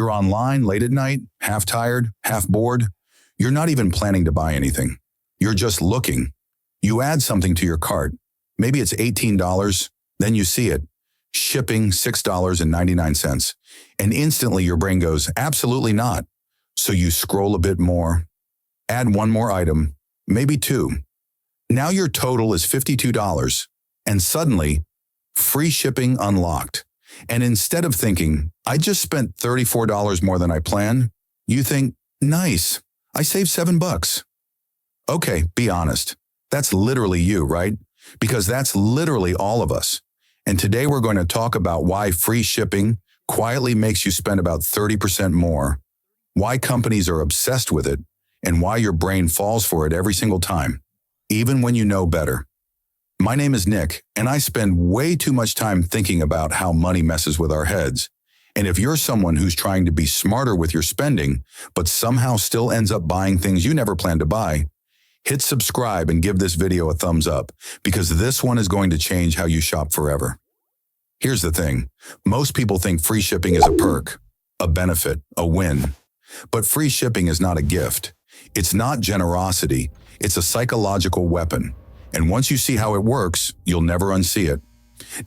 You're online late at night, half tired, half bored. You're not even planning to buy anything. You're just looking. You add something to your cart. Maybe it's $18. Then you see it. Shipping $6.99. And instantly your brain goes, absolutely not. So you scroll a bit more, add one more item, maybe two. Now your total is $52. And suddenly, free shipping unlocked. And instead of thinking, I just spent $34 more than I planned, you think, nice, I saved $7. Okay, be honest. That's literally you, right? Because that's literally all of us. And today we're going to talk about why free shipping quietly makes you spend about 30% more, why companies are obsessed with it, and why your brain falls for it every single time, even when you know better. My name is Nick, and I spend way too much time thinking about how money messes with our heads. And if you're someone who's trying to be smarter with your spending, but somehow still ends up buying things you never planned to buy, hit subscribe and give this video a thumbs up, because this one is going to change how you shop forever. Here's the thing. Most people think free shipping is a perk, a benefit, a win. But free shipping is not a gift. It's not generosity. It's a psychological weapon. And once you see how it works, you'll never unsee it.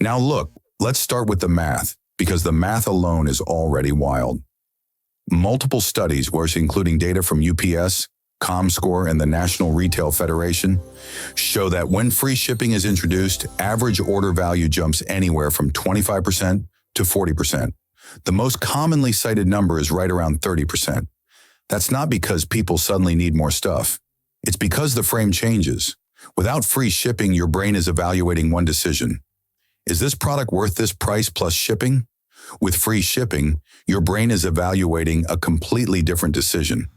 Now look, let's start with the math, because the math alone is already wild. Multiple studies, including data from UPS, ComScore, and the National Retail Federation, show that when free shipping is introduced, average order value jumps anywhere from 25% to 40%. The most commonly cited number is right around 30%. That's not because people suddenly need more stuff. It's because the frame changes. Without free shipping, your brain is evaluating one decision. Is this product worth this price plus shipping? With free shipping, your brain is evaluating a completely different decision.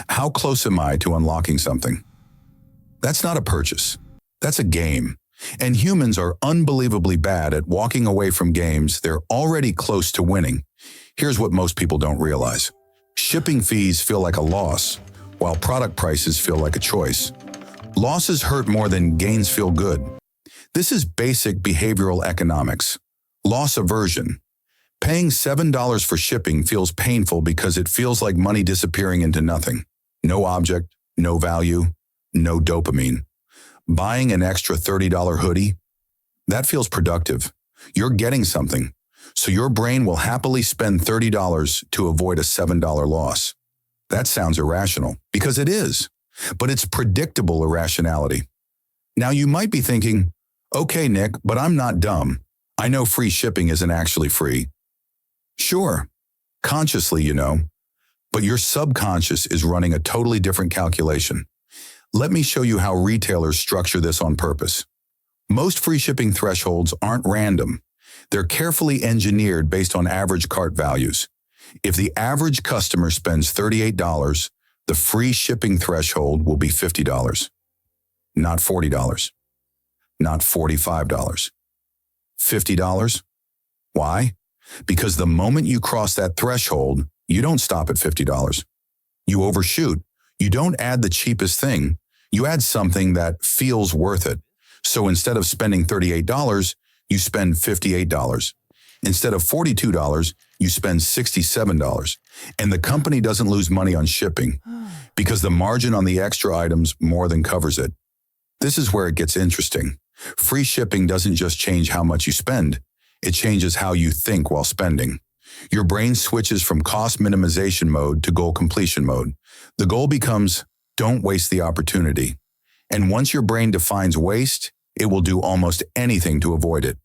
How close am I to unlocking something? That's not a purchase. That's a game. And humans are unbelievably bad at walking away from games they're already close to winning. Here's what most people don't realize. Shipping fees feel like a loss, while product prices feel like a choice. Losses hurt more than gains feel good. This is basic behavioral economics. Loss aversion. Paying $7 for shipping feels painful because it feels like money disappearing into nothing. No object, no value, no dopamine. Buying an extra $30 hoodie? That feels productive. You're getting something. So your brain will happily spend $30 to avoid a $7 loss. That sounds irrational, because it is. But it's predictable irrationality. Now you might be thinking, okay, Nick, but I'm not dumb. I know free shipping isn't actually free. Sure, consciously, you know, but your subconscious is running a totally different calculation. Let me show you how retailers structure this on purpose. Most free shipping thresholds aren't random. They're carefully engineered based on average cart values. If the average customer spends $38, the free shipping threshold will be $50, not $40, not $45, $50. Why? Because the moment you cross that threshold, you don't stop at $50. You overshoot. You don't add the cheapest thing. You add something that feels worth it. So instead of spending $38, you spend $58. Instead of $42, you spend $67. And the company doesn't lose money on shipping because the margin on the extra items more than covers it. This is where it gets interesting. Free shipping doesn't just change how much you spend. It changes how you think while spending. Your brain switches from cost minimization mode to goal completion mode. The goal becomes, don't waste the opportunity. And once your brain defines waste, it will do almost anything to avoid it.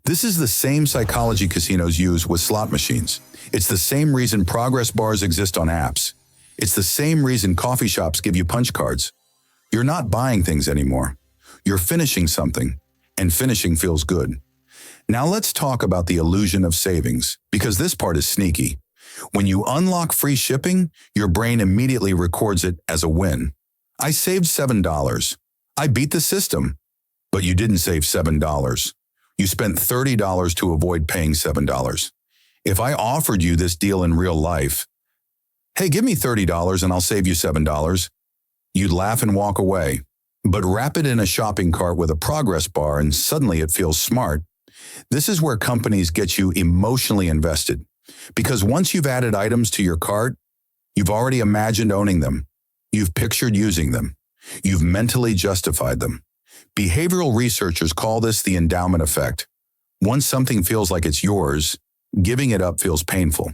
This is the same psychology casinos use with slot machines. It's the same reason progress bars exist on apps. It's the same reason coffee shops give you punch cards. You're not buying things anymore. You're finishing something, and finishing feels good. Now let's talk about the illusion of savings, because this part is sneaky. When you unlock free shipping, your brain immediately records it as a win. I saved $7. I beat the system. But you didn't save $7. You spent $30 to avoid paying $7. If I offered you this deal in real life, hey, give me $30 and I'll save you $7, you'd laugh and walk away. But wrap it in a shopping cart with a progress bar and suddenly it feels smart. This is where companies get you emotionally invested. Because once you've added items to your cart, you've already imagined owning them. You've pictured using them. You've mentally justified them. Behavioral researchers call this the endowment effect. Once something feels like it's yours, giving it up feels painful.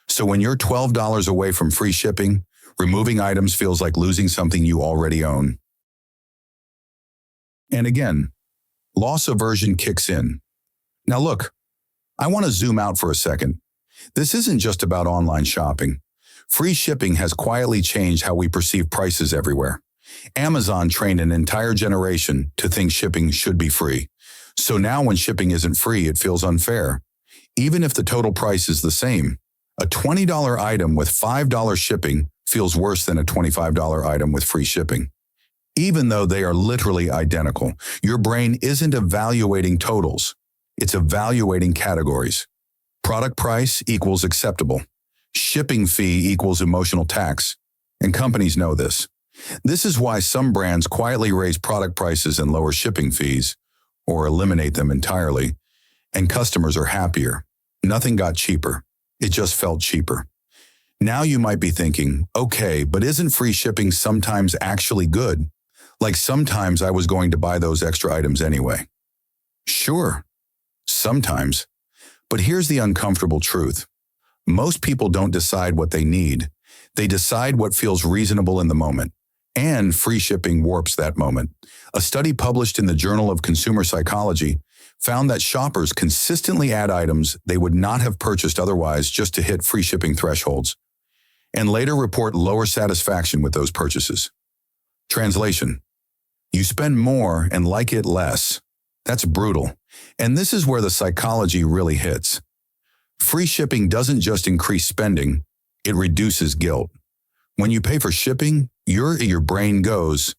So when you're $12 away from free shipping, removing items feels like losing something you already own. And again, loss aversion kicks in. Now look, I want to zoom out for a second. This isn't just about online shopping. Free shipping has quietly changed how we perceive prices everywhere. Amazon trained an entire generation to think shipping should be free. So now when shipping isn't free, it feels unfair. Even if the total price is the same, a $20 item with $5 shipping feels worse than a $25 item with free shipping. Even though they are literally identical, your brain isn't evaluating totals. It's evaluating categories. Product price equals acceptable. Shipping fee equals emotional tax. And companies know this. This is why some brands quietly raise product prices and lower shipping fees, or eliminate them entirely, and customers are happier. Nothing got cheaper. It just felt cheaper. Now you might be thinking, okay, but isn't free shipping sometimes actually good? Like sometimes I was going to buy those extra items anyway. Sure, sometimes. But here's the uncomfortable truth. Most people don't decide what they need. They decide what feels reasonable in the moment. And free shipping warps that moment. A study published in the Journal of Consumer Psychology found that shoppers consistently add items they would not have purchased otherwise just to hit free shipping thresholds, and later report lower satisfaction with those purchases. Translation: you spend more and like it less. That's brutal. And this is where the psychology really hits. Free shipping doesn't just increase spending, it reduces guilt. When you pay for shipping, your brain goes,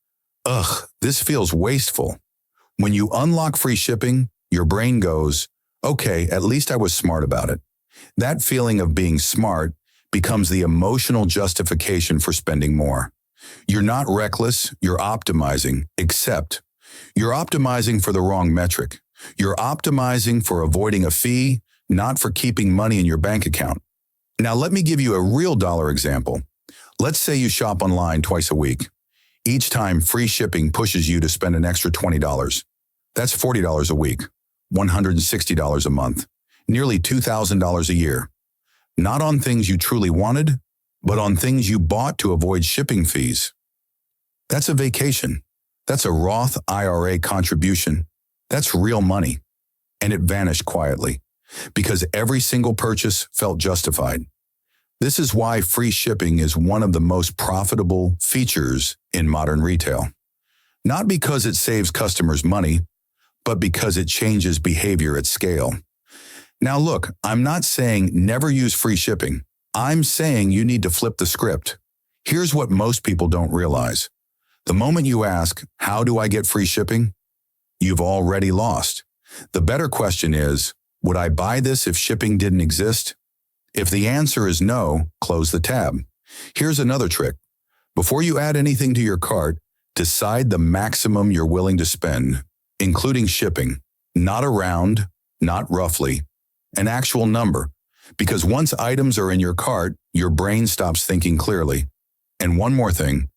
ugh, this feels wasteful. When you unlock free shipping, your brain goes, okay, at least I was smart about it. That feeling of being smart becomes the emotional justification for spending more. You're not reckless, you're optimizing, except you're optimizing for the wrong metric. You're optimizing for avoiding a fee, not for keeping money in your bank account. Now let me give you a real dollar example. Let's say you shop online twice a week. Each time free shipping pushes you to spend an extra $20. That's $40 a week, $160 a month, nearly $2,000 a year. Not on things you truly wanted, but on things you bought to avoid shipping fees. That's a vacation. That's a Roth IRA contribution. That's real money. And it vanished quietly, because every single purchase felt justified. This is why free shipping is one of the most profitable features in modern retail. Not because it saves customers money, but because it changes behavior at scale. Now look, I'm not saying never use free shipping. I'm saying you need to flip the script. Here's what most people don't realize. The moment you ask, how do I get free shipping? You've already lost. The better question is, would I buy this if shipping didn't exist? If the answer is no, close the tab. Here's another trick. Before you add anything to your cart, decide the maximum you're willing to spend, including shipping. Not around, not roughly, an actual number. Because once items are in your cart, your brain stops thinking clearly. And one more thing,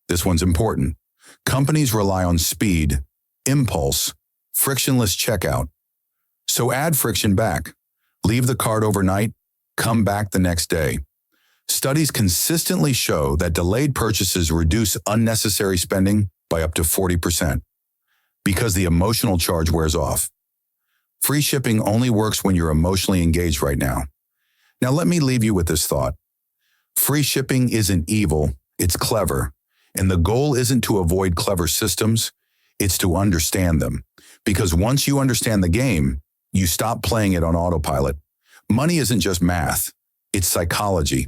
this one's important. Companies rely on speed, impulse, frictionless checkout. So add friction back. Leave the cart overnight, come back the next day. Studies consistently show that delayed purchases reduce unnecessary spending by up to 40%, because the emotional charge wears off. Free shipping only works when you're emotionally engaged right now. Now let me leave you with this thought. Free shipping isn't evil, it's clever. And the goal isn't to avoid clever systems, it's to understand them. Because once you understand the game, you stop playing it on autopilot. Money isn't just math, it's psychology.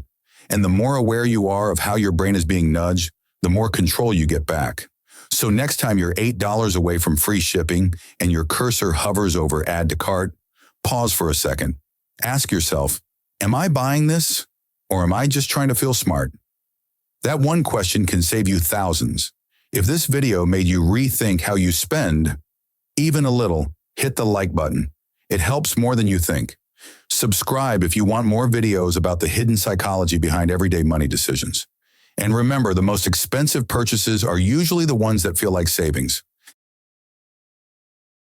And the more aware you are of how your brain is being nudged, the more control you get back. So next time you're $8 away from free shipping and your cursor hovers over add to cart, pause for a second. Ask yourself, am I buying this or am I just trying to feel smart? That one question can save you thousands. If this video made you rethink how you spend, even a little, hit the like button. It helps more than you think. Subscribe if you want more videos about the hidden psychology behind everyday money decisions. And remember, the most expensive purchases are usually the ones that feel like savings.